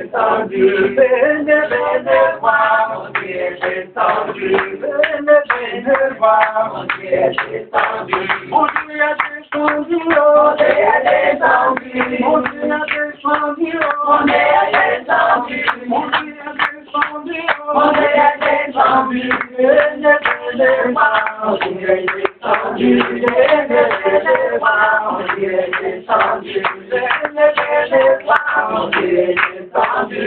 descendu, venez voir, mon Dieu est descendu, venez voir, mon Dieu est descendu, mon Dieu est descendu, mon Dieu est descendu, mon Dieu est descendu, mon Dieu est descendu, mon Dieu est descendu, mon Dieu est descendu, venez voir, mon Dieu est descendu, venez voir, mon Dieu est descendu, venez voir, mon Dieu est descendu,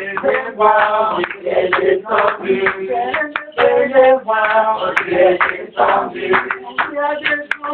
venez voir, mon Dieu est descendu, venez voir, mon Dieu est descendu, mon Dieu est descendu,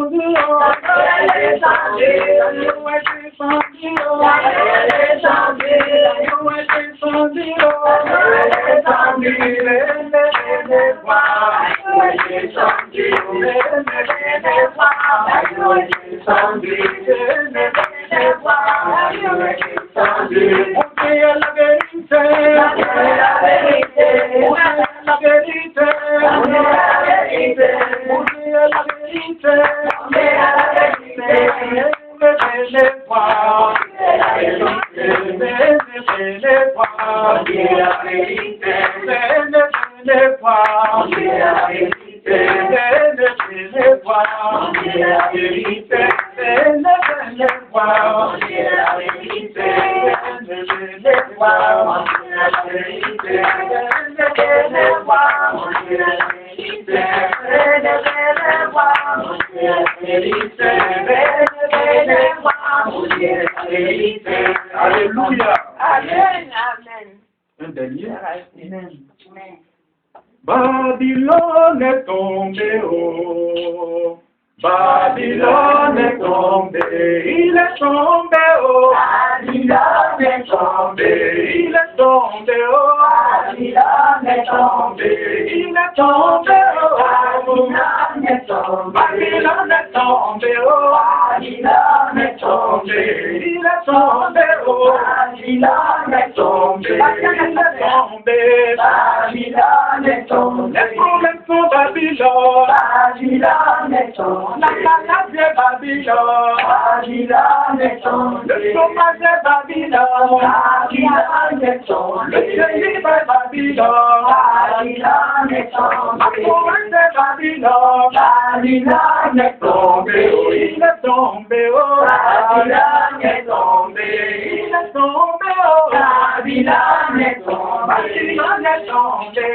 Alléluia. Amen. Amen. Un dernier. Amen. Babylone est tombé, oh. Babylone est tombé, il est tombé, oh. Babylone est tombé, il est tombé, oh. Babylone est tombé, il est tombé, oh. Babylone est tombé, Babylone est tombé, oh. Babylone est tombé, il est tombé, oh. Babylone est tombé, Babylone est tombé, Babylone est tombé. Les problèmes sont Babylone, Babylone est tombé. La maladie est Babylone, Babylone est tombé. Le chômage est Babylone, Babylone est tombé. Le pays est Babylone, Babylone est tombé. La province est Babylone, Babylone est tombé. Il est tombé, oh. Babylone est tombé. Il est tombé, oh. Babylone est tombé. Babylone est tombé.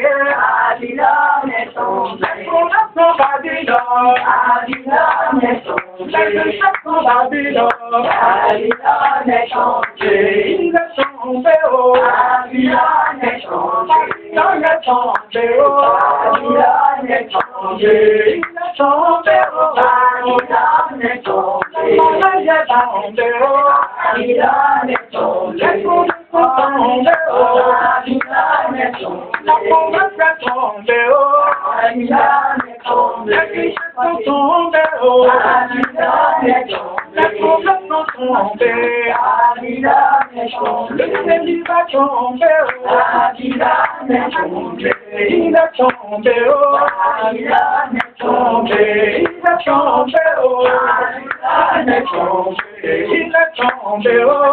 Babylone est tombé. Les provinces sont Babylone, Babylone est tombé. Les échecs sont Babylone, Babylone est tombé. Il est tombé, oh. Babylone est tombé. Babylone est tombé, oh. Babylone est tombé. Il est tombé, oh. Babylone est tombé. Il est tombé, oh. Babylone est tombé. Les provinces sont tombées, oh. Babylone est tombé. La province est tombée, oh. Babylone est tombé. Les échecs sont tombés, oh. Babylone est tombé. Les prophètes sont tombés. Babylone est tombé. Le Seigneur va tomber, oh. Babylone est tombé. Il est tombé, oh. Babylone est tombé. Il est tombé, oh. Babylone est tombé. Il est tombé, oh.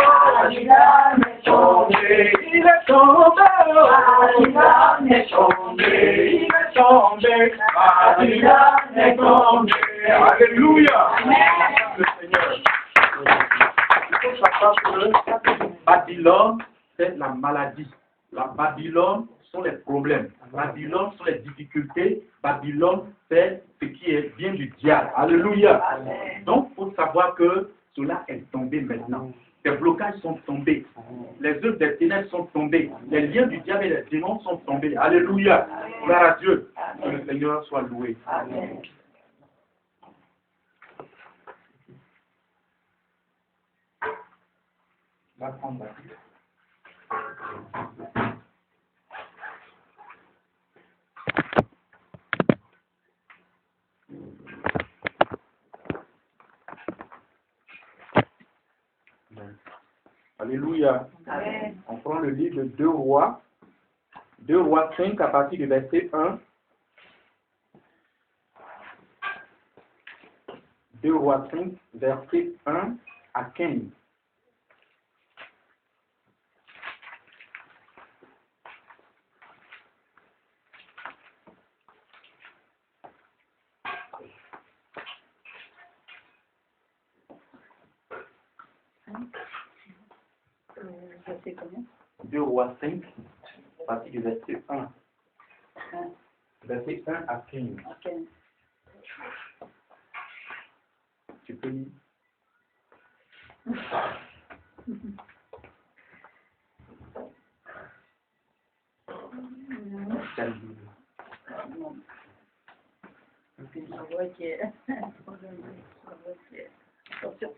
Babylone est tombé. Il est tombé, oh. Babylone est tombé. Il est tombé. Babylone est tombé. Alléluia. Le Seigneur. Il faut savoir que Babylone, c'est la maladie. La Babylone sont les problèmes. Babylone sont les difficultés. Babylone, c'est ce qui vient du diable. Alléluia. Donc, il faut savoir que cela est tombé maintenant. Les blocages sont tombés. Les œuvres des ténèbres sont tombées. Les liens du diable et des démons sont tombés. Alléluia. Gloire à Dieu. Que le Seigneur soit loué. Amen. Va prendre la Bible. Alléluia. Amen. On prend le livre de 2 Rois. 2 Rois 5 à partir du verset 1. 2 Rois 5, verset 1 à 15. Verset combien? 2 Rois 5, à partir du verset 1. Verset 1 à 15. Ok. Tu peux lire. On voit qu'il y a... Attention.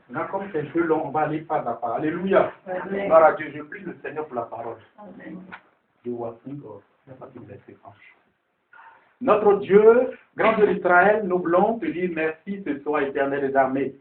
Là, comme c'est un peu long, on va aller pas à pas. Alléluia. Amen. Gloire à Dieu, je prie le Seigneur pour la parole. Amen. 2 Rois 5, à partir du verset 1. Notre Dieu, grand Dieu d'Israël, nous voulons te dire merci ce soir, éternel des armées.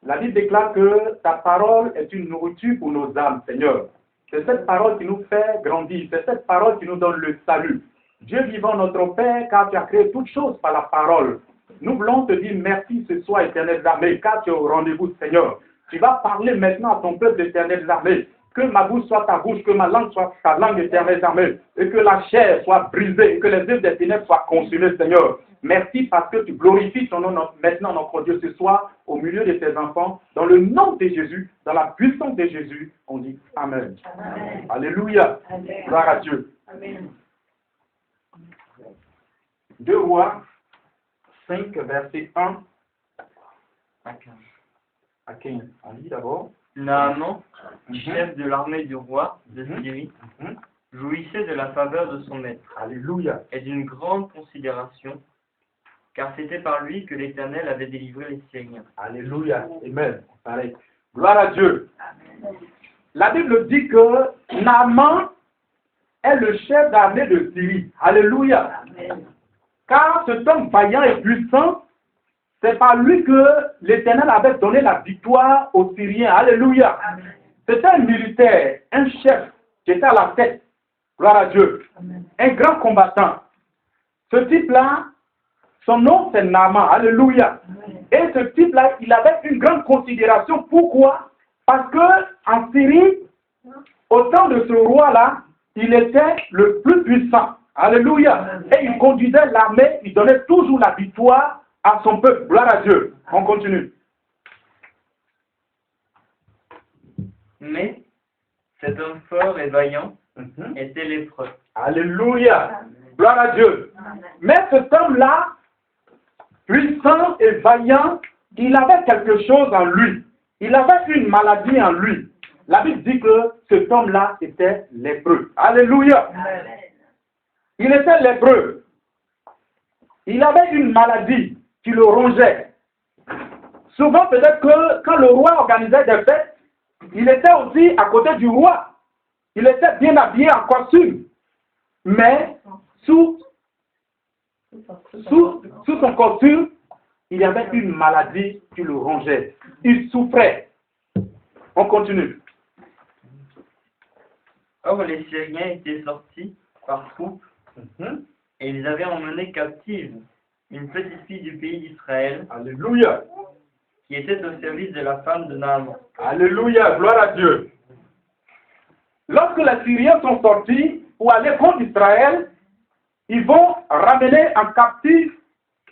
La Bible déclare que ta parole est une nourriture pour nos âmes, Seigneur. C'est cette parole qui nous fait grandir, c'est cette parole qui nous donne le salut. Dieu vivant, notre Père, car tu as créé toutes choses par la parole. Nous voulons te dire merci ce soir, éternel des armées, car tu es au rendez-vous, Seigneur. Tu vas parler maintenant à ton peuple, éternel des armées. Que ma bouche soit ta bouche, que ma langue soit ta langue, éternelle des armées, et que la chair soit brisée, et que les œuvres des ténèbres soient consumées, Seigneur. Merci parce que tu glorifies ton nom maintenant, notre Dieu, ce soir, au milieu de tes enfants, dans le nom de Jésus, dans la puissance de Jésus, on dit Amen. Amen. Alléluia. Amen. Gloire à Dieu. Amen. 2 Rois 5, verset 1 à 15. À 15. On lit d'abord. Naaman, chef de l'armée du roi de Syrie, Mhm. jouissait de la faveur de son maître Alléluia. et d'une grande considération, car c'était par lui que l'Éternel avait délivré les Syriens. Alléluia. Amen. Pareil. Gloire à Dieu. Amen. La Bible dit que Naaman est le chef d'armée de Syrie. Alléluia. Amen. Car cet homme vaillant et puissant, c'est par lui que l'Éternel avait donné la victoire aux Syriens. Alléluia. Amen. C'était un militaire, un chef qui était à la tête. Gloire à Dieu. Amen. Un grand combattant. Ce type-là, son nom c'est Naaman. Alléluia. Amen. Et ce type-là, il avait une grande considération. Pourquoi? Parce que en Syrie, au temps de ce roi-là, il était le plus puissant. Alléluia. Et il conduisait l'armée, il donnait toujours la victoire à son peuple. Gloire à Dieu. On continue. Mais cet homme fort et vaillant Mhm. était lépreux. Alléluia. Gloire à Dieu. Mais cet homme-là, puissant et vaillant, il avait quelque chose en lui. Il avait une maladie en lui. La Bible dit que cet homme-là était lépreux. Alléluia. Amen. Il était lépreux. Il avait une maladie qui le rongeait. Souvent, peut-être que quand le roi organisait des fêtes, il était aussi à côté du roi. Il était bien habillé en costume. Mais sous son costume, il y avait une maladie qui le rongeait. Il souffrait. On continue. Or les Syriens étaient sortis par troupes Mhm. et ils avaient emmené captive une petite fille du pays d'Israël Alléluia. qui était au service de la femme de Naaman. Alléluia. Gloire à Dieu. Lorsque les Syriens sont sortis pour aller contre Israël, ils vont ramener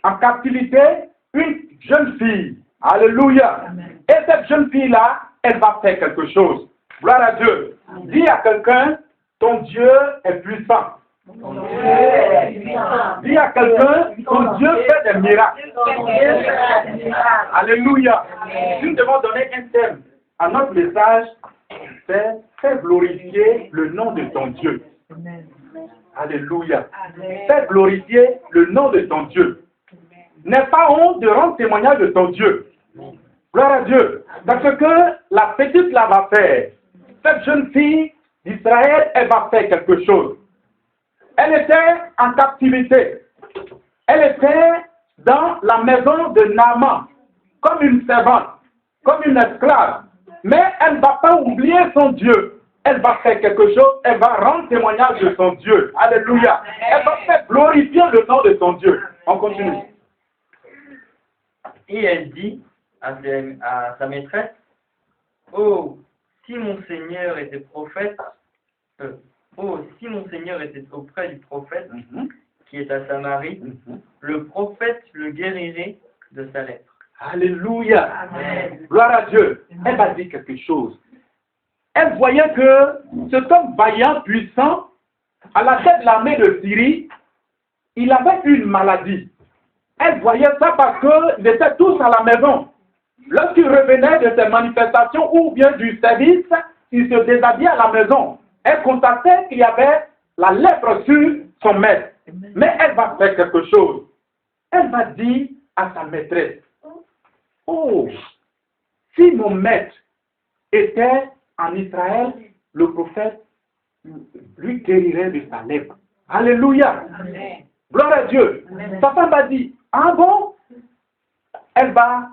en captivité une jeune fille. Alléluia. Amen. Et cette jeune fille-là, elle va faire quelque chose. Gloire à Dieu. Dis à quelqu'un, ton Dieu est puissant. Ton Dieu Dieu est puissant. Dis à quelqu'un, ton Dieu fait des miracles. Ton Dieu fait des miracles. Alléluia. Amen. Si nous devons donner un thème à notre message, c'est faire glorifier le nom de ton Dieu. Amen. Alléluia. Amen. Fais glorifier le nom de ton Dieu. N'aie pas honte de rendre témoignage de ton Dieu. Gloire à Dieu. Parce que la petite là va faire. Cette jeune fille d'Israël, elle va faire quelque chose. Elle était en captivité. Elle était dans la maison de Naaman, comme une servante, comme une esclave. Mais elle ne va pas oublier son Dieu. Elle va faire quelque chose, elle va rendre témoignage de son Dieu. Alléluia. Elle va faire glorifier le nom de son Dieu. On continue. Et elle dit à sa maîtresse, oh, si mon Seigneur était prophète, oh, si mon Seigneur était auprès du prophète qui est à Samarie, le prophète le guérirait de sa lettre. Alléluia. Amen. Gloire à Dieu. Elle va dire quelque chose. Elle voyait que cet homme vaillant, puissant, à la tête de l'armée de Syrie, il avait une maladie. Elle voyait ça parce qu'ils étaient tous à la maison. Lorsqu'il revenait de ces manifestations ou bien du service, il se déshabillait à la maison. Elle constatait qu'il y avait la lèpre sur son maître. Mais elle va faire quelque chose. Elle va dire à sa maîtresse, oh, si mon maître était en Israël, le prophète lui guérirait de sa lèpre. Alléluia. Amen. Gloire à Dieu. Amen. Sa femme va dire, ah bon? Elle va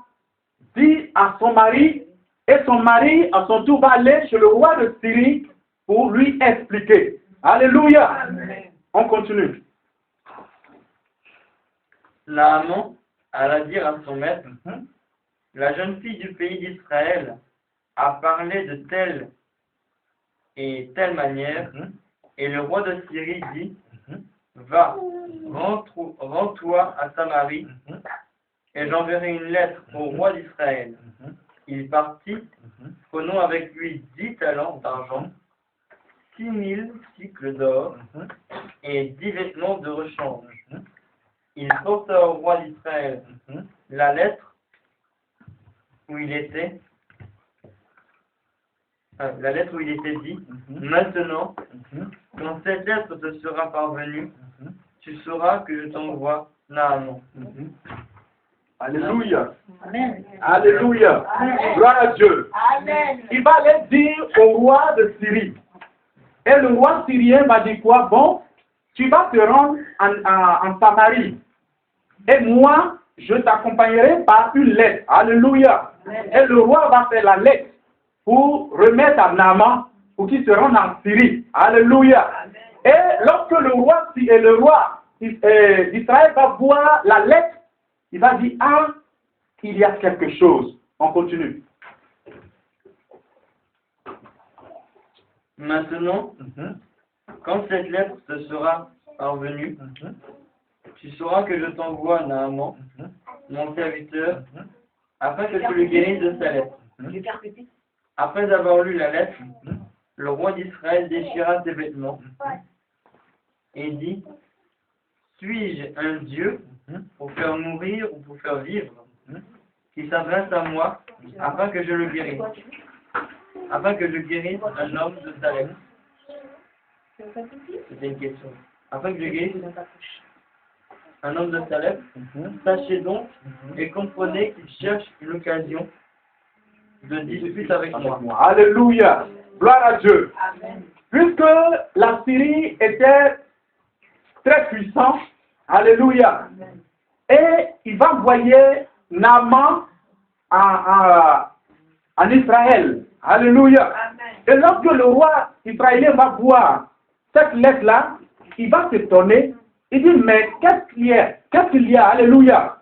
dire à son mari, et son mari, à son tour, va aller chez le roi de Syrie pour lui expliquer. Alléluia. Amen. On continue. Naaman alla dire à son maître, la jeune fille du pays d'Israël a parlé de telle et telle manière, et le roi de Syrie dit, va, rends-toi à Samarie, et j'enverrai une lettre au roi d'Israël. Il partit, prenant avec lui 10 talents d'argent, 6000 cycles d'or, et 10 vêtements de rechange. Il porta au roi d'Israël la lettre où il était dit, maintenant, quand cette lettre te sera parvenue, tu sauras que je t'envoie Naaman. Alléluia. Amen. Alléluia. Gloire à Dieu. Amen. Il va aller dire au roi de Syrie. Et le roi syrien va dire quoi? Bon, tu vas te rendre en Samarie. Et moi, je t'accompagnerai par une lettre. Alléluia. Et le roi va faire la lettre pour remettre à Naaman pour qu'il se rende en Syrie. Alléluia. Et lorsque le roi d'Israël va voir la lettre, il va dire, ah, il y a quelque chose. On continue. Maintenant, quand cette lettre te sera parvenue, tu sauras que je t'envoie Naaman, mon serviteur, afin que tu le guérisses de sa lettre. Je vais faire petit. Après avoir lu la lettre, le roi d'Israël déchira ses vêtements et dit, suis-je un Dieu pour faire mourir ou pour faire vivre, qui s'adresse à moi afin que je le guérisse, afin que je guérisse un homme de sa lettre? C'était une question. Afin que je guérisse un homme de sa lettre, sachez donc et comprenez qu'il cherche une occasion de dispute avec moi. Alléluia. Gloire à Dieu. Amen. Puisque la Syrie était très puissante, alléluia. Et il va envoyer Naaman en Israël. Alléluia. Et lorsque le roi israélien va voir cette lettre-là, il va s'étonner. Il dit, mais qu'est-ce qu'il y a? Qu'est-ce qu'il y a? Alléluia.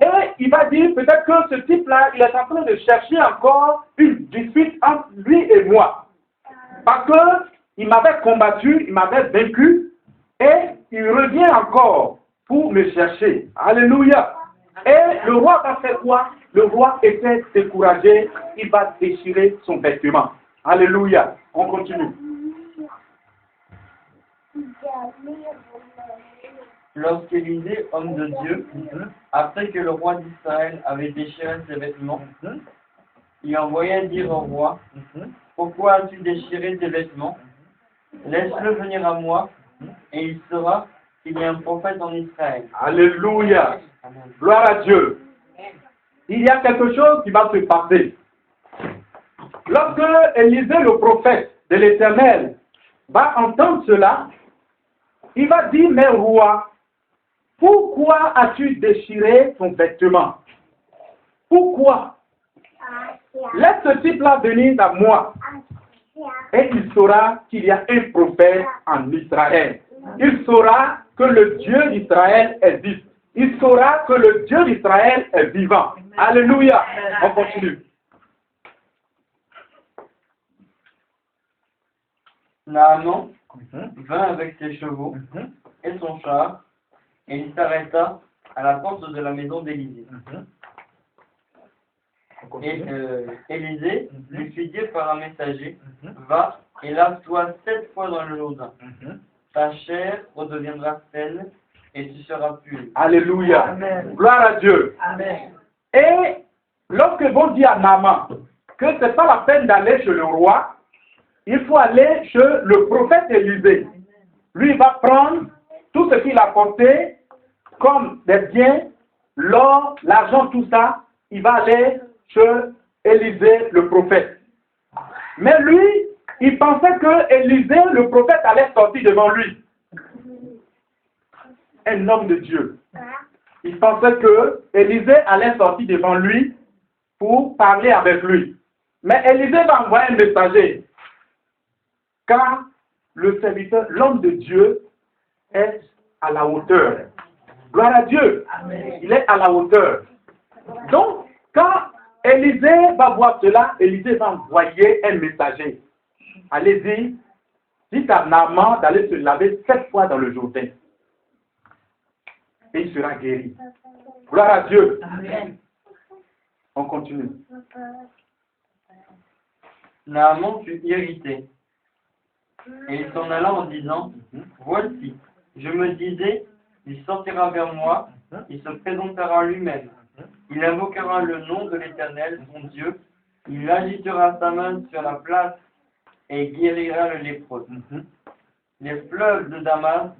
Et il va dire, peut-être que ce type-là, il est en train de chercher encore une dispute entre lui et moi. Parce qu'il m'avait combattu, il m'avait vaincu, et il revient encore pour me chercher. Alléluia. Et le roi va faire quoi? Le roi était découragé, il va déchirer son vêtement. Alléluia. On continue. Lorsqu'Élisée, homme de Dieu, après que le roi d'Israël avait déchiré ses vêtements, il envoya dire au roi, pourquoi as-tu déchiré tes vêtements? Laisse-le venir à moi, et il saura qu'il y a un prophète en Israël. Alléluia. Gloire à Dieu. Il y a quelque chose qui va se passer. Lorsque Élisée, le prophète de l'Éternel, va entendre cela, il va dire, mais roi, pourquoi as-tu déchiré ton vêtement? Pourquoi? Laisse ce type-là venir à moi. Et il saura qu'il y a un prophète en Israël. Il saura que le Dieu d'Israël existe. Il saura que le Dieu d'Israël est vivant. Alléluia. On continue. Naaman vint avec ses chevaux et son char, et il s'arrêta à la porte de la maison d'Élisée. Et Élisée lui fit dire par un messager, va et lave-toi 7 fois dans le Jourdain. Ta chair redeviendra saine et tu seras pur. Alléluia. Amen. Gloire à Dieu. Amen. Et lorsque bon dit à Naaman que ce n'est pas la peine d'aller chez le roi, il faut aller chez le prophète Élisée. Lui, il va prendre tout ce qu'il a porté comme des biens, l'or, l'argent, tout ça. Il va aller chez Élisée, le prophète. Mais lui, il pensait que Élisée, le prophète, allait sortir devant lui. Un homme de Dieu. Il pensait que Élisée allait sortir devant lui pour parler avec lui. Mais Élisée va envoyer un messager. Car le serviteur, l'homme de Dieu, est à la hauteur. Gloire à Dieu. Amen. Il est à la hauteur. Donc, quand Élisée va voir cela, Élisée va envoyer un messager. Allez-y, dites à Naaman d'aller se laver 7 fois dans le Jourdain. Et il sera guéri. Gloire à Dieu. Amen. On continue. Naaman fut irrité. Et il s'en alla en disant, voici, je me disais, il sortira vers moi, il se présentera lui-même, il invoquera le nom de l'Éternel, son Dieu, il agitera sa main sur la place et guérira le lépreux. Les fleuves de Damas,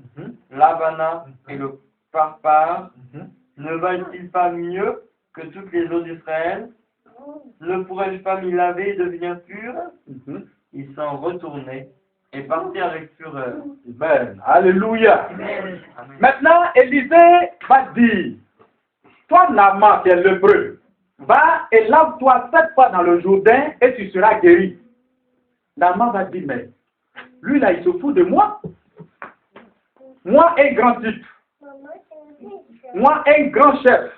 l'Abana et le Parpar, ne valent-ils pas mieux que toutes les eaux d'Israël? Ne pourrais-je pas m'y laver et devenir pur? Il s'en retournait et partit avec fureur. Amen. Alléluia. Amen. Amen. Maintenant, Élisée va dire, toi Naaman, qui es lépreux, va et lave-toi 7 fois dans le Jourdain et tu seras guéri. Naaman va dire, mais lui là, il se fout de moi. Moi, un grand type. Moi, un grand chef.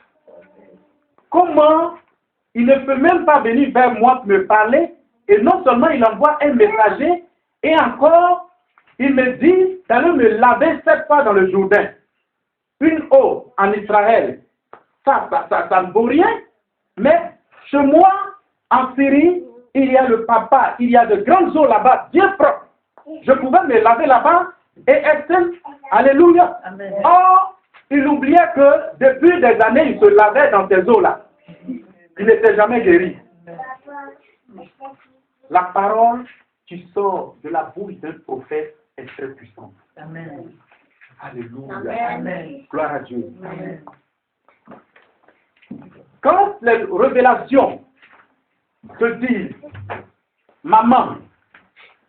Comment il ne peut même pas venir vers moi pour me parler, et non seulement il envoie un messager, et encore, il me dit d'aller me laver 7 fois dans le Jourdain. Une eau en Israël, ça ne vaut rien. Mais chez moi, en Syrie, il y a le papa, il y a de grandes eaux là-bas, bien propres. Je pouvais me laver là-bas et être, alléluia. Amen. Or, il oubliait que depuis des années, il se lavait dans ces eaux-là. Il n'était jamais guéri. La parole qui sort de la bouche d'un prophète est très puissante. Amen. Alléluia. Amen. Gloire à Dieu. Amen. Quand les révélations te disent, maman,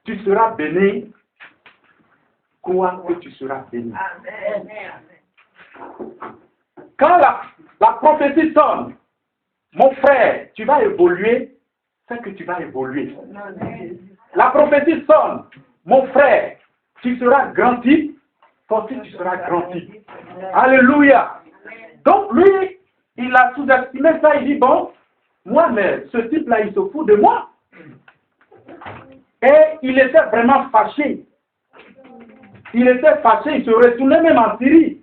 tu seras bénie, crois que tu seras bénie. Amen. Quand la prophétie sonne, mon frère, tu vas évoluer, c'est que tu vas évoluer. La prophétie sonne, mon frère, tu seras grand type, toi aussi tu seras grand type. Alléluia. Donc lui, il a sous-estimé ça, il dit, bon, moi, mais ce type-là, il se fout de moi. Et il était vraiment fâché. Il était fâché, il se retournait même en Syrie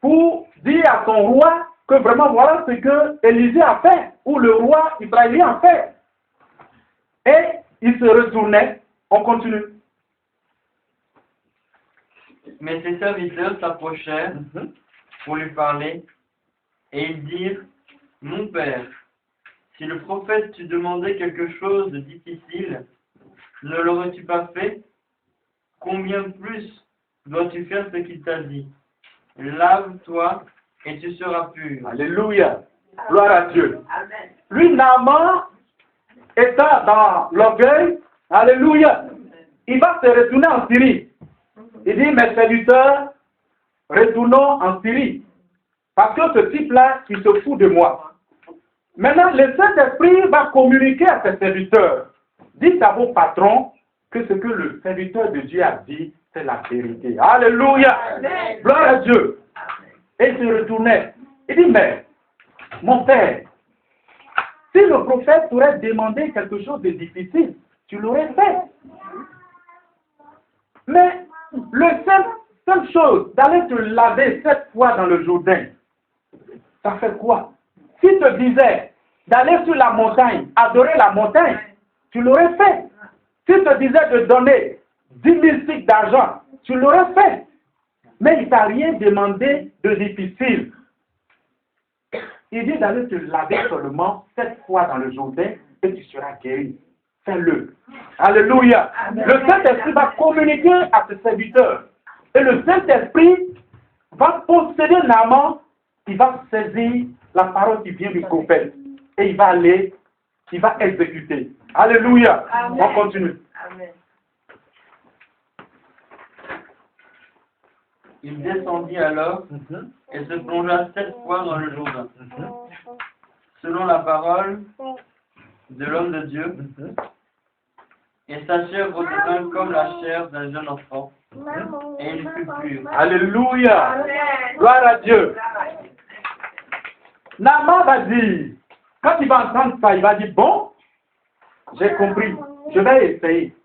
pour dire à son roi que vraiment voilà ce que Élisée a fait, ou le roi israélien a fait. Et il se retournait, on continue. Mais ses serviteurs s'approchèrent pour lui parler, et ils dirent, mon père, si le prophète t'eût demandé quelque chose de difficile, ne l'aurais-tu pas fait? Combien plus dois-tu faire ce qu'il t'a dit? Lave-toi et tu seras pur. Alléluia. Gloire à Dieu. Amen. Lui, Naaman, étant dans l'orgueil, alléluia, il va se retourner en Syrie. Il dit, mes serviteurs, retournons en Syrie. Parce que ce type-là, il se fout de moi. Maintenant, le Saint-Esprit va communiquer à ses serviteurs. Dites à vos patrons que ce que le serviteur de Dieu a dit, c'est la vérité. Alléluia. Amen. Gloire à Dieu. Et il se retournait. Il dit, mais, mon père, si le prophète t'aurait demandé quelque chose de difficile, tu l'aurais fait. Mais, le seule chose d'aller te laver 7 fois dans le Jourdain, ça fait quoi? S'il te disait d'aller sur la montagne, adorer la montagne, tu l'aurais fait. S'il te disait de donner 10 000 cycles d'argent, tu l'aurais fait. Mais il ne t'a rien demandé de difficile. Il dit d'aller te laver seulement 7 fois dans le Jourdain et tu seras guéri. Fais-le. Alléluia. Amen. Le Saint-Esprit va communiquer à ses serviteurs. Et le Saint-Esprit va posséder Naaman. Il va saisir la parole qui vient du prophète. Et il va aller, il va exécuter. Alléluia. Amen. On continue. Amen. Il descendit alors et se plongea 7 fois dans le Jourdain, selon la parole de l'homme de Dieu, et sa chair redevint comme la chair d'un jeune enfant, et il fut pur. Alléluia. Amen. Gloire à Dieu. Naaman va dire, quand il va entendre ça, il va dire, bon, j'ai compris, je vais essayer.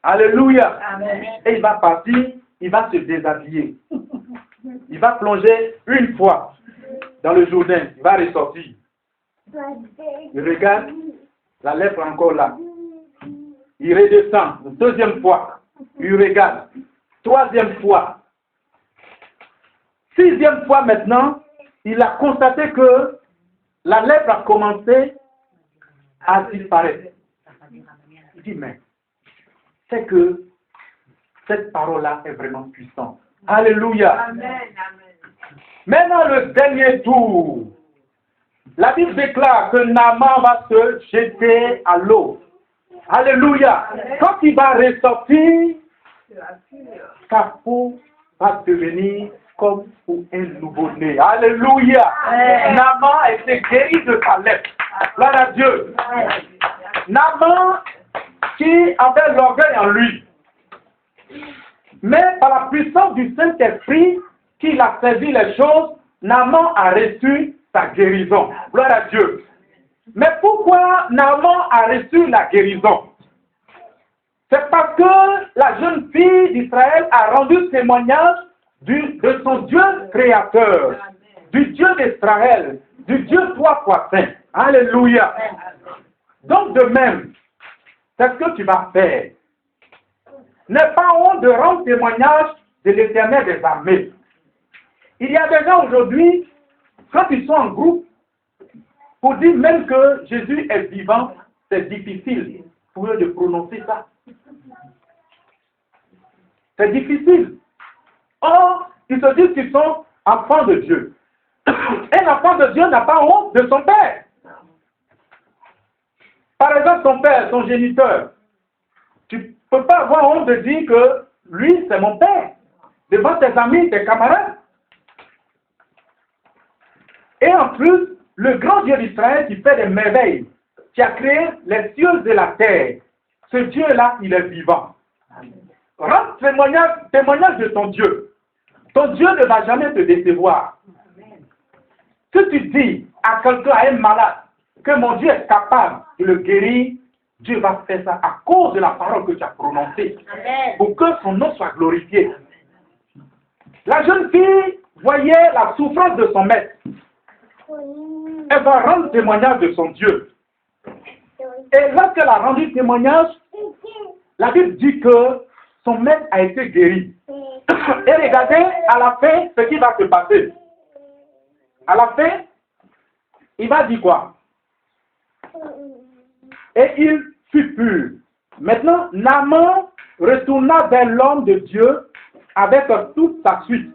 Alléluia. Amen. Et il va partir, il va se déshabiller. Il va plonger une fois dans le Jourdain, il va ressortir. Il regarde, la lèvre est encore là. Il redescend, une deuxième fois, il regarde, troisième fois. Sixième fois maintenant, il a constaté que la lèvre a commencé à disparaître. Il dit, mais c'est que cette parole-là est vraiment puissante. Alléluia. Amen. Amen. Maintenant, le dernier tour. La Bible déclare que Naaman va se jeter à l'eau. Alléluia. Quand il va ressortir, sa peau va devenir comme pour un nouveau-né. Alléluia. Naaman a été guéri de sa lèpre. Gloire à Dieu. Naaman qui avait l'orgueil en lui. Mais par la puissance du Saint-Esprit, qu'il a saisi les choses, Naaman a reçu sa guérison. Gloire à Dieu. Mais pourquoi Naaman a reçu la guérison? C'est parce que la jeune fille d'Israël a rendu témoignage de son Dieu créateur, du Dieu d'Israël, du Dieu trois fois saint. Alléluia. Donc de même, c'est ce que tu vas faire. N'aie pas honte de rendre témoignage de l'Éternel des armées. Il y a des gens aujourd'hui, quand ils sont en groupe, pour dire même que Jésus est vivant, c'est difficile pour eux de prononcer ça. C'est difficile. Or, ils se disent qu'ils sont enfants de Dieu. Un enfant de Dieu n'a pas honte de son père. Par exemple, son père, son géniteur. Tu ne peux pas avoir honte de dire que lui, c'est mon père. Devant tes amis, tes camarades. Et en plus, le grand Dieu d'Israël qui fait des merveilles, qui a créé les cieux et la terre, ce Dieu-là, il est vivant. Rends témoignage de ton Dieu. Ton Dieu ne va jamais te décevoir. Si tu dis à quelqu'un, à un malade, que mon Dieu est capable de le guérir, Dieu va faire ça à cause de la parole que tu as prononcée. Amen. Pour que son nom soit glorifié. La jeune fille voyait la souffrance de son maître. Elle va rendre témoignage de son Dieu. Et lorsqu'elle a rendu témoignage, la Bible dit que son maître a été guéri. Et regardez à la fin ce qui va se passer. À la fin, il va dire quoi? Et il fut pur. Maintenant, Naaman retourna vers l'homme de Dieu avec toute sa suite.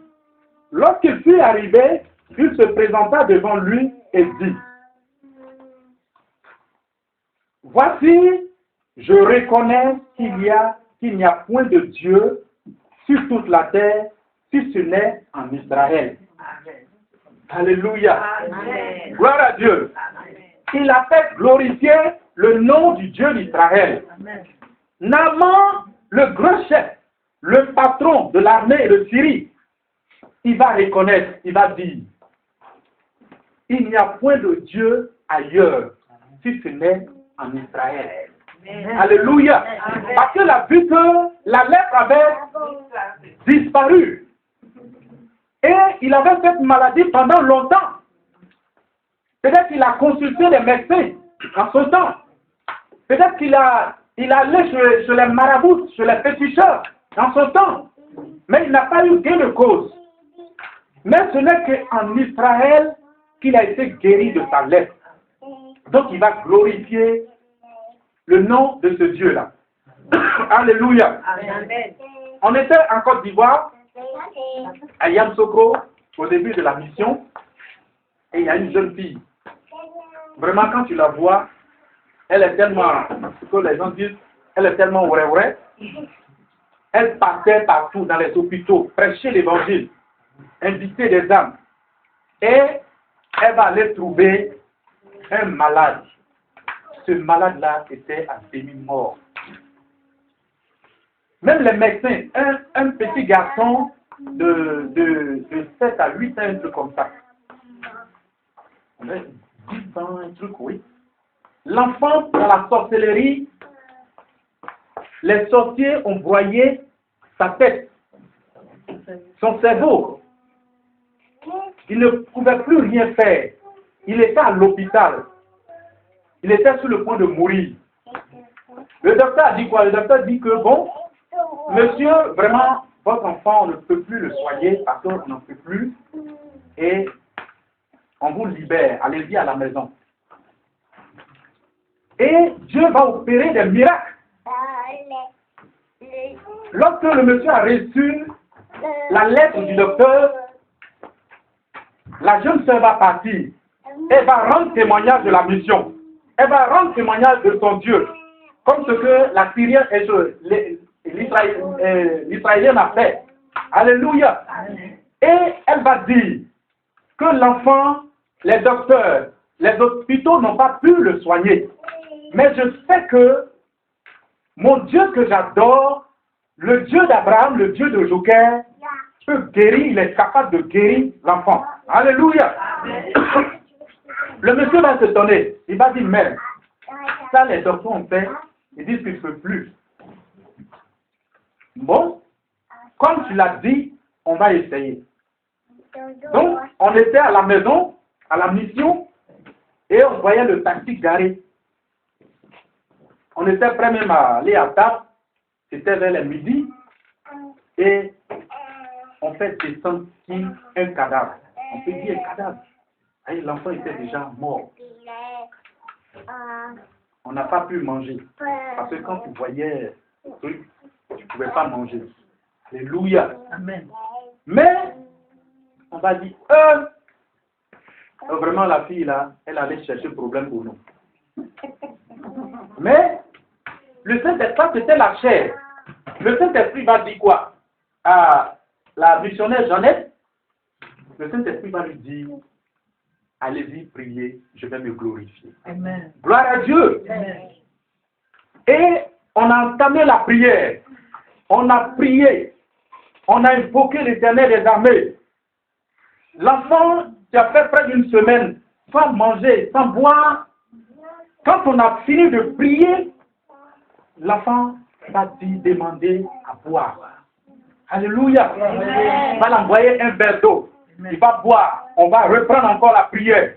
Lorsqu'il fut arrivé, il se présenta devant lui et dit, voici, je reconnais qu'il n'y a point de Dieu sur toute la terre, si ce n'est en Israël. Amen. Alléluia. Amen. Gloire à Dieu. Il a fait glorifier le nom du Dieu d'Israël. Amen. Naaman, le grand chef, le patron de l'armée de Syrie, il va reconnaître, il va dire, il n'y a point de Dieu ailleurs, si ce n'est en Israël. Amen. Alléluia. Amen. Parce qu'il a vu que la lèpre avait disparu. Et il avait cette maladie pendant longtemps. Peut-être qu'il a consulté les médecins en son temps. Peut-être qu'il a allé chez les marabouts, chez les féticheurs en son temps. Mais il n'a pas eu gain de cause. Mais ce n'est qu'en Israël qu'il a été guéri de sa lèpre. Donc il va glorifier le nom de ce Dieu-là. Alléluia. Amen. On était en Côte d'Ivoire, à Yamoussoukro, au début de la mission, et il y a une jeune fille. Vraiment, quand tu la vois, elle est tellement, ce que les gens disent, elle est tellement ouais. Elle partait partout dans les hôpitaux, prêcher l'évangile, inviter des âmes. Et elle va aller trouver un malade. Ce malade-là était à demi-mort. Même les médecins, un petit garçon de 7 à 8 ans, un truc comme ça. 10 ans, un truc, oui. L'enfant, dans la sorcellerie, les sorciers ont broyé sa tête, son cerveau. Il ne pouvait plus rien faire. Il était à l'hôpital. Il était sur le point de mourir. Le docteur a dit quoi? Le docteur dit que, bon, monsieur, vraiment, votre enfant, on ne peut plus le soigner parce qu'on n'en peut plus. Et on vous libère. Allez-y à la maison. Et Dieu va opérer des miracles. Lorsque le monsieur a reçu la lettre du docteur, la jeune sœur va partir. Elle va rendre témoignage de la mission. Elle va rendre témoignage de son Dieu. Comme ce que la Syrienne et l'Israélienne a fait. Alléluia. Et elle va dire que l'enfant, les docteurs, les hôpitaux n'ont pas pu le soigner. Mais je sais que mon Dieu que j'adore, le Dieu d'Abraham, le Dieu de Joker, peut guérir, il est capable de guérir l'enfant. Alléluia. Le monsieur va s'étonner. Il va dire, mais ça les docteurs ont fait, ils disent qu'il ne peut plus. Bon, comme tu l'as dit, on va essayer. Donc, on était à la maison, à la mission, et on voyait le taxi garé. On était prêt même à aller à table, c'était vers le midi, et on fait descendre un cadavre. On peut dire un cadavre. Et l'enfant était déjà mort. On n'a pas pu manger. Parce que quand tu voyais le truc, tu ne pouvais pas manger. Alléluia. Amen. Mais, on va dire, vraiment la fille là, elle allait chercher problème pour nous. Mais, le Saint-Esprit, c'était la chair. Le Saint-Esprit va dire quoi? À la missionnaire Jeannette, le Saint-Esprit va lui dire, allez-y, priez, je vais me glorifier. Amen. Gloire à Dieu. Amen. Et on a entamé la prière. On a prié. On a invoqué l'Éternel des armées. L'enfant qui a fait près d'une semaine sans manger, sans boire. Quand on a fini de prier, l'enfant va demander à boire. Alléluia. On va l'envoyer un verre d'eau. Il va boire. On va reprendre encore la prière.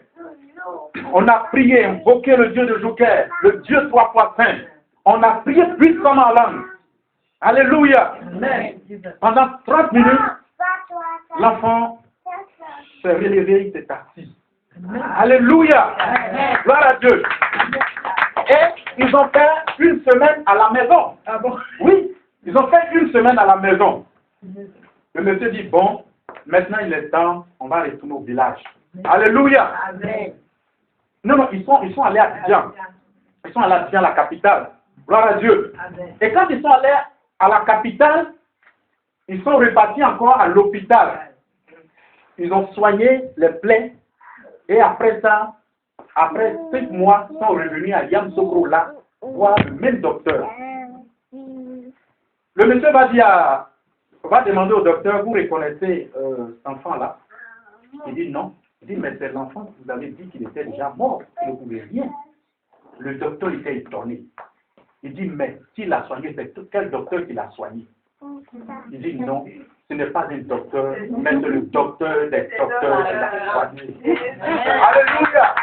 On a prié, invoqué le Dieu de Joker, le Dieu 3 fois saint. On a prié puissamment en langue. Alléluia. Amen. Pendant 30 minutes, l'enfant s'est relevé, il s'est assis. Alléluia. Gloire à Dieu. Et ils ont fait une semaine à la maison. Ah bon? Oui, ils ont fait une semaine à la maison. Le monsieur dit, bon, maintenant il est temps, on va retourner au village. Alléluia. Amen. Non, ils sont allés à Abidjan. Ils sont allés à Abidjan, la capitale. Gloire à Dieu. Amen. Et quand ils sont allés à la capitale, ils sont repartis encore à l'hôpital. Ils ont soigné les plaies. Et après ça, après 5 mois, ils sont revenus à Yamoussoukro là, voir le même docteur. Le monsieur va demander au docteur, vous reconnaissez cet enfant-là? Il dit non. Il dit, mais c'est l'enfant que vous avez dit qu'il était déjà mort, qu'il ne pouvait rien. Le docteur était étonné. Il dit, mais s'il l'a soigné, c'est quel docteur qui l'a soigné? Il dit, non, ce n'est pas un docteur, mais c'est le docteur des docteurs qui l'a soigné. Alléluia!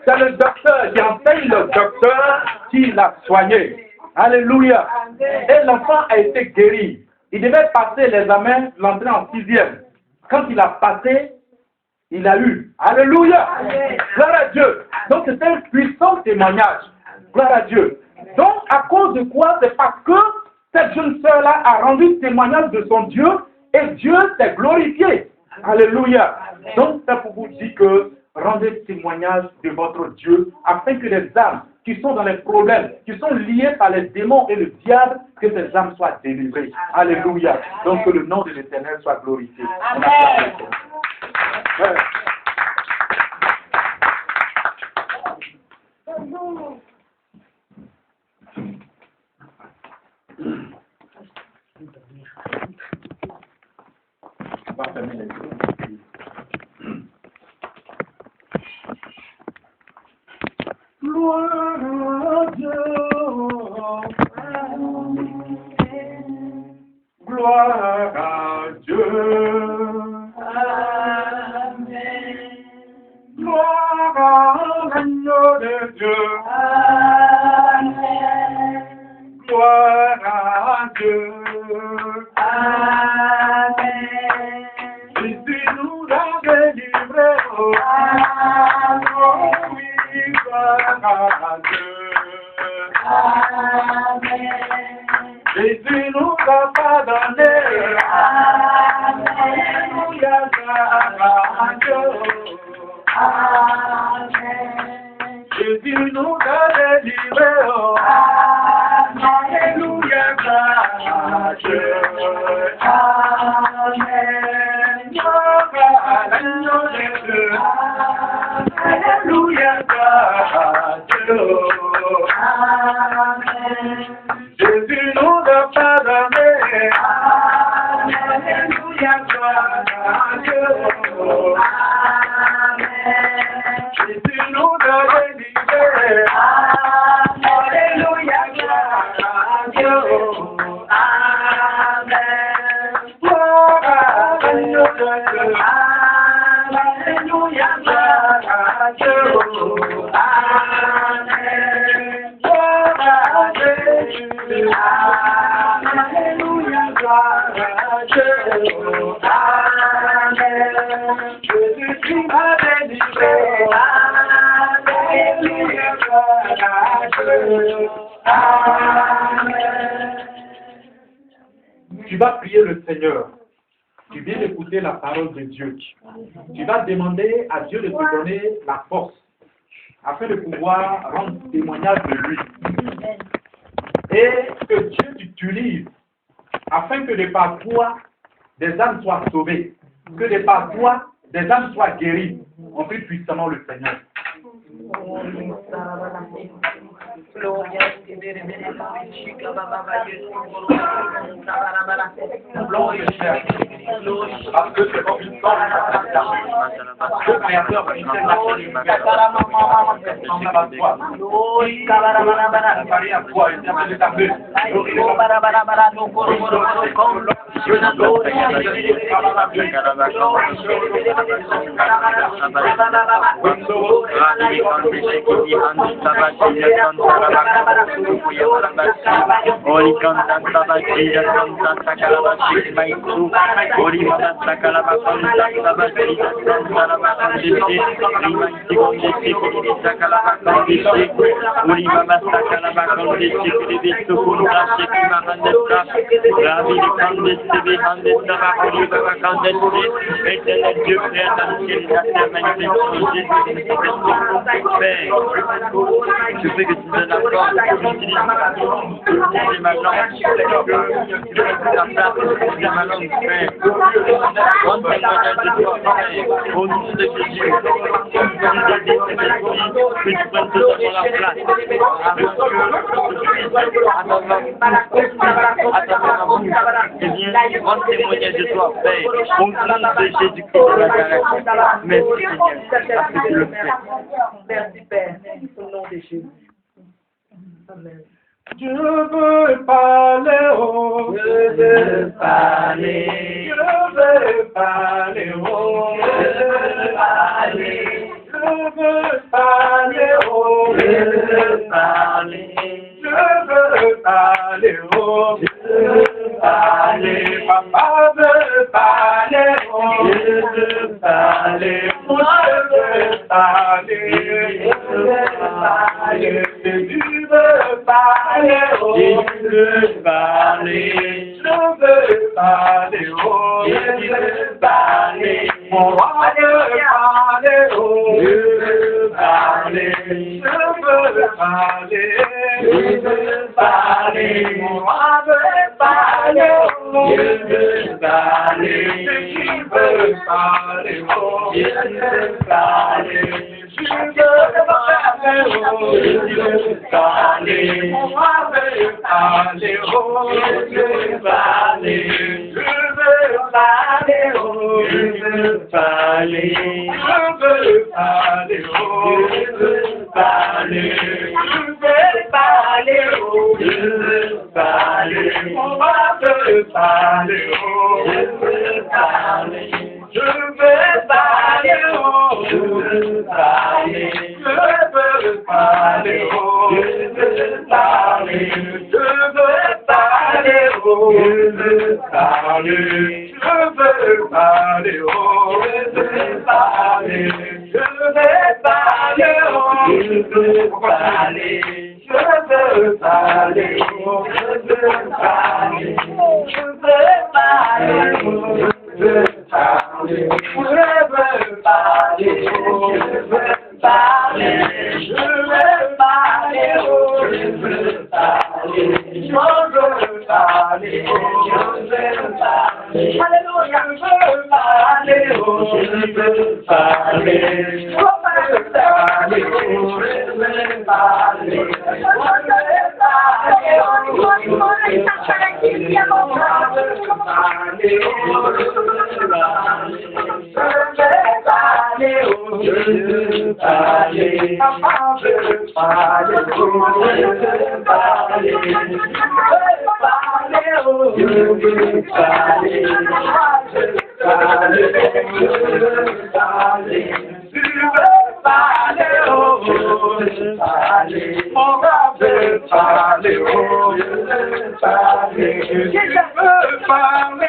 C'est le docteur qui enseigne le docteur qui l'a soigné. Alléluia! Et l'enfant a été guéri. Il devait passer l'examen, l'entrée en 6e. Quand il a passé, il a eu. Alléluia! Gloire à Dieu! Donc c'est un puissant témoignage. Gloire à Dieu. Donc à cause de quoi? C'est parce que cette jeune sœur-là a rendu témoignage de son Dieu et Dieu s'est glorifié. Alléluia! Donc c'est pour vous dire que rendez témoignage de votre Dieu afin que les âmes qui sont dans les problèmes, qui sont liées par les démons et le diable, que ces âmes soient délivrées. Alléluia! Donc que le nom de l'Éternel soit glorifié. Amen. Ouais. On va fermer les yeux. Gloire à Dieu. Gloire à Dieu. Gloire à l'agneau de Dieu. Gloire à Dieu. Jésus nous a délivrés. Oh oui, gloire à Dieu. Jésus nous a pardonné. Alléluia, gloire à Dieu. Jésus nous a délivrés. Alléluia, gloire à Dieu. Amen. Gloire à l'agneau de Dieu. Alléluia, gloire à Dieu. Amen. Jésus nous a pardonné. Alléluia, gloire à Dieu. Amen. Jésus nous a délivrés. Alléluia, gloire à Dieu. Amen. Gloire à l'agneau de Dieu. Alléluia, gloire à Dieu. Amen. Gloire à Dieu. Alléluia, gloire à Dieu. Amen. Jésus m'a délivré. Alléluia, gloire à Dieu. Amen. Tu vas prier le Seigneur. Tu viens d'écouter la parole de Dieu. Tu vas demander à Dieu de te donner la force afin de pouvoir rendre témoignage de lui. Et que Dieu t'utilise afin que de par toi, des âmes soient sauvées. Que de par toi, des âmes soient guéries. On prie puissamment le Seigneur. Parce que c'est comme une forme le Créateur va essayer à toi et de t'appeler. Je fais que tu donnes la force, j'utilise ma langue, ma langue, Père. Rends témoignage de toi, Père, au nom de Jésus. Que tu prennes totalement la place. À ta bouche, eh bien, rends témoignage de toi, Père, au nom de Jésus-Christ de Nazareth. Merci, Seigneur, parce que tu le fais. Merci, Père, au nom de Jésus. Amen. Je veux parler, oh, Je veux parler. je veux parler, oh, Je veux parler. je veux parler, oh, Je veux parler. je veux parler, oh, Je veux parler. papa veut parler, oh, Je veux parler. moi je veux parler, Je veux parler. Jésus veut parler, oh, Je veux parler. je veux parler, oh, Je veux parler. mon roi veut parler, oh, Je veux parler. je veux parler, Je veux parler. mon roi veut parler, oh, Je veux parler. qui veut parler, oh, Je veux parler. je veux parler, oh, Je veux parler. mon roi veut parler, oh, Je veux parler. je veux parler, oh, Je veux parler. je veux parler, oh, Je veux parler. je veux parler, oh, Je veux parler. mon roi veut parler, oh, Je veux parler. je veux parler, oh, Je veux parler. je veux parler, oh, Je veux parler. je veux parler, oh, Je veux parler. je veux parler, oh, Je veux parler. je veux parler, oh, Je veux parler. je veux parler, oh, Je veux parler. je veux parler, oh, Je veux parler. je veux parler, oh, Je veux parler. je veux parler, oh, Je veux parler. je veux parler, oh, Je veux parler. Alléluia, je veux parler, oh, Je veux parler. je veux parler, oh, Je veux parler. Je veux parler. Papa veut parler, oh, Je veux parler. oh, Je veux parler. tu veux parler, oh, Je veux parler. mon roi veut parler, oh, Je veux parler. je veux parler, oh, Je veux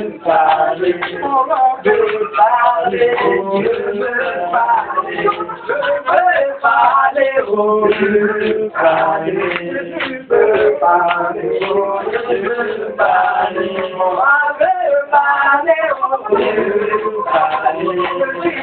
parler. mon roi veut parler, oh, Je veux parler. je veux parler, oh, Je veux parler. tu veux parler, oh, Je veux parler. mon roi veut parler, oh, Je veux parler.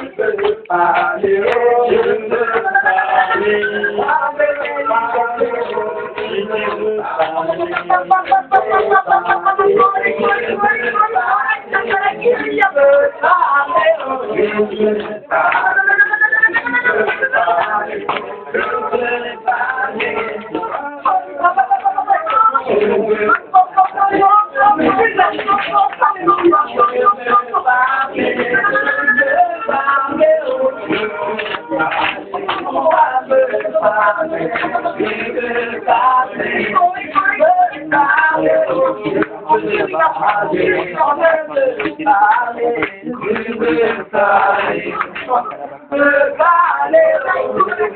tu veux parler, oh, Je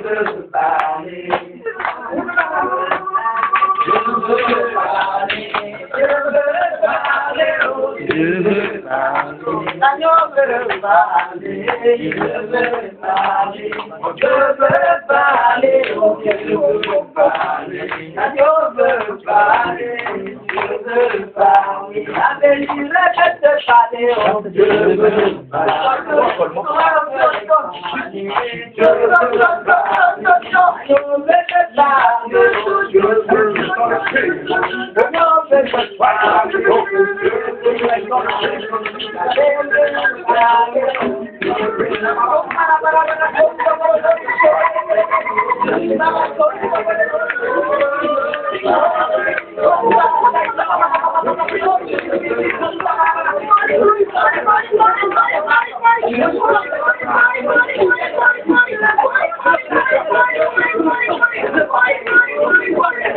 veux parler. Thank you.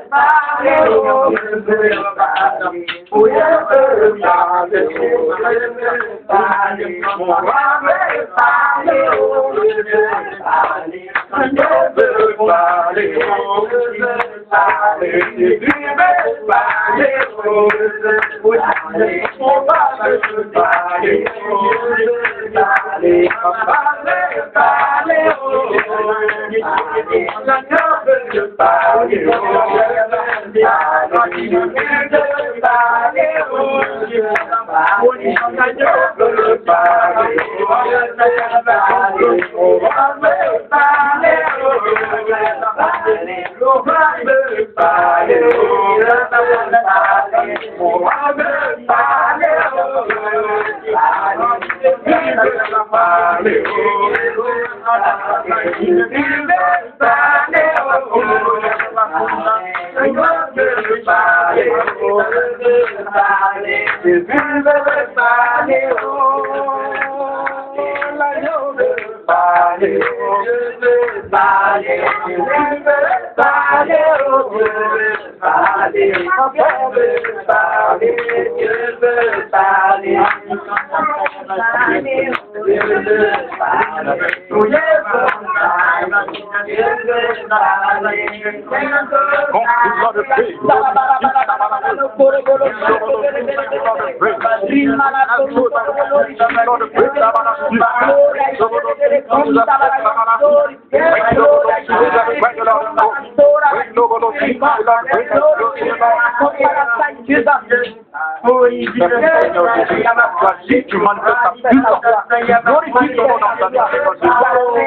Everybody,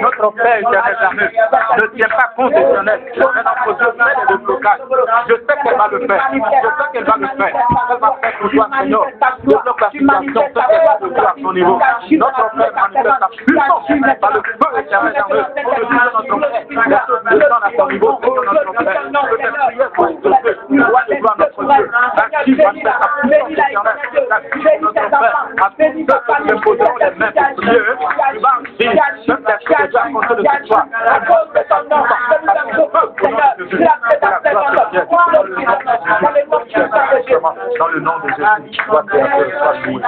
Notre Père éternel, ne tient pas compte éternel, mais notre Dieu fait le blocage. Je sais qu'elle va le faire, je sais qu'elle va le faire. Elle va faire pour toi, Seigneur. Développe la situation, ce qu'elle va de toi à son niveau. Notre Père manifeste sa puissance par le feu éternel en eux. Pour le dire notre Père, les choses descendent à son niveau, Seigneur notre Père. Que tes prières soient exaucées. Roi de gloire, notre Dieu. Active, manifeste sa puissance éternelle. Active notre Père. À tous ceux qui te poseront les mains pour prier, tu vas agir. Même les choses déjà à compter de ce soir. Dans le nom de Jésus, sois loué.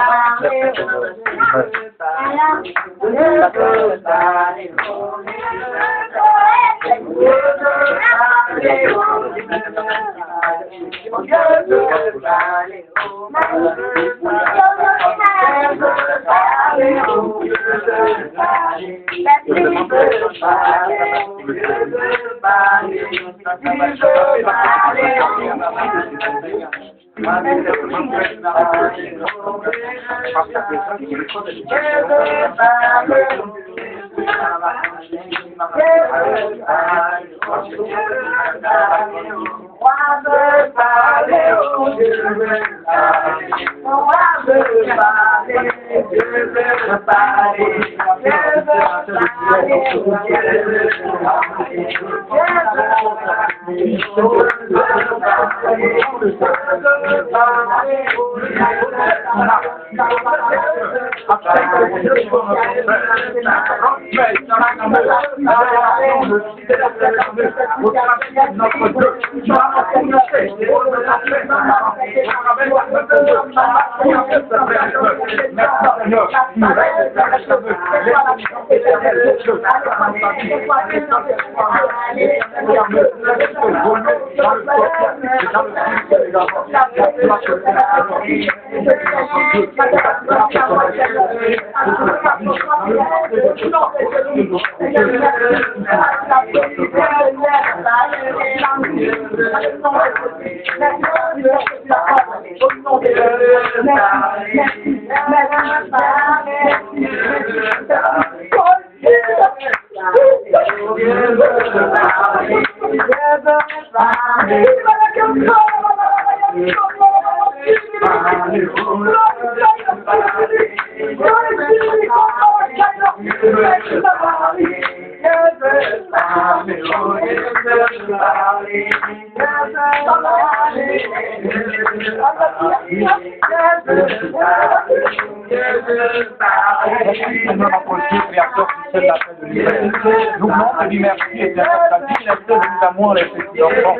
Nous voulons te dire merci et bien ta vie, la seule nous amour, les petits enfants.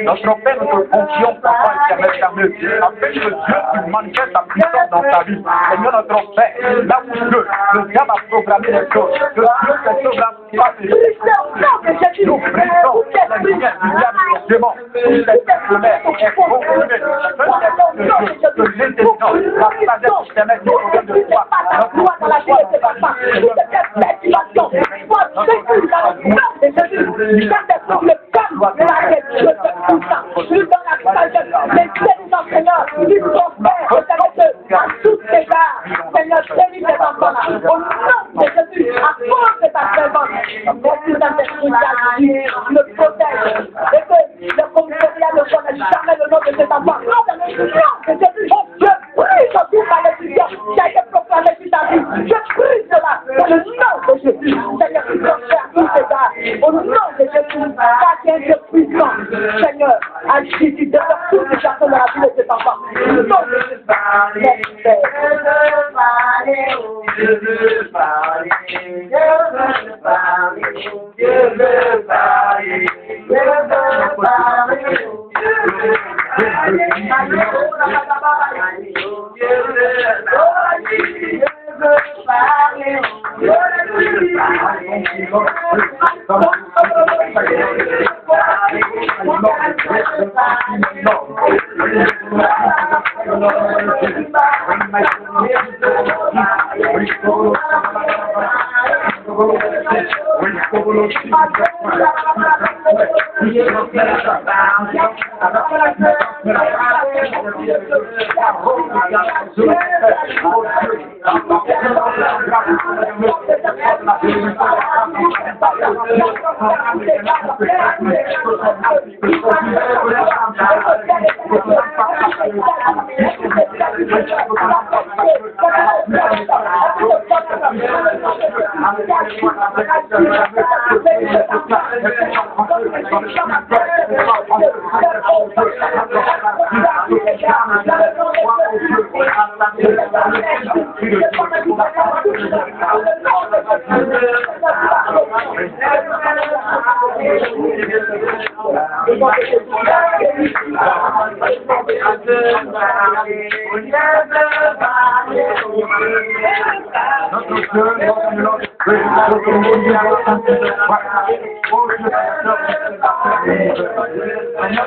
Notre Père, nous te confions, Papa éternel, Dieu, afin que Dieu tu manifeste ta puissance dans ta vie. Seigneur notre Père, là où le diable a programmé les choses, que Dieu fait choses là, nous brisons la lumière du diable et des démons. Tout cet esprit-là est consumé. Que l'intelligence, la sagesse éternelle qui provient de toi, notre foi dans la vie de tes enfants, le protège et que le commissariat ne connaisse jamais le nom de cet enfant. Non, dans le nom de Jésus, oh Dieu, prie sur tout par l'étudiant qui a été proclamé sur ta vie. Je prie cela dans le nom de Jésus. Seigneur, tu peux faire tout cela au nom de Jésus. Car tu es un Dieu puissant. Seigneur, agis, tu développes toutes les personnes dans la vie de cet enfant. Au nom de Jésus. Je veux parler, je veux parler, je veux parler, je veux parler, je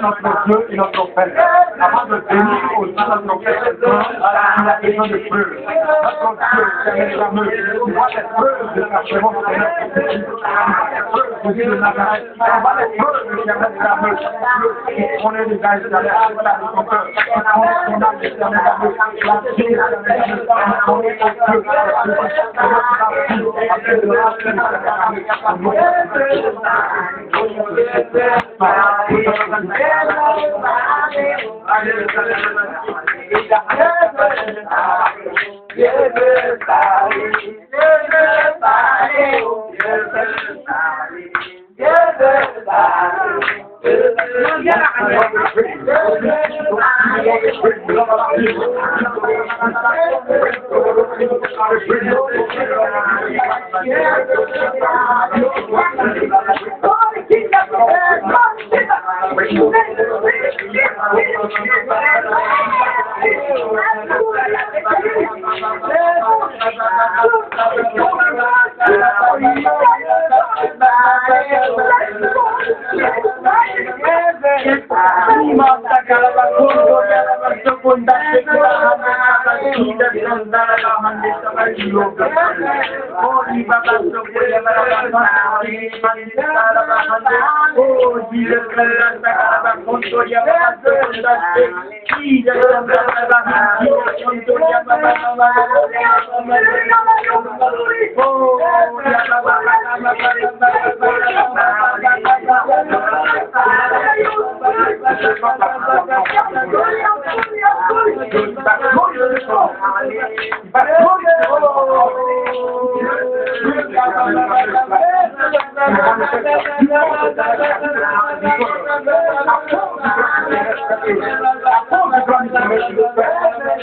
notre Dieu et notre Père, avant de bénir au sein de notre Père, il a besoin de preuves. Notre Dieu, c'est la meuse. Tu vois les preuves de ta présence, c'est notre Dieu. Tu vois les preuves de Nazareth. Tu vois les preuves de la meuse. On est des âges de la meuse. On est son âme de la meuse. La vie de la meuse. On est Dieu.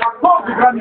Apprends du grand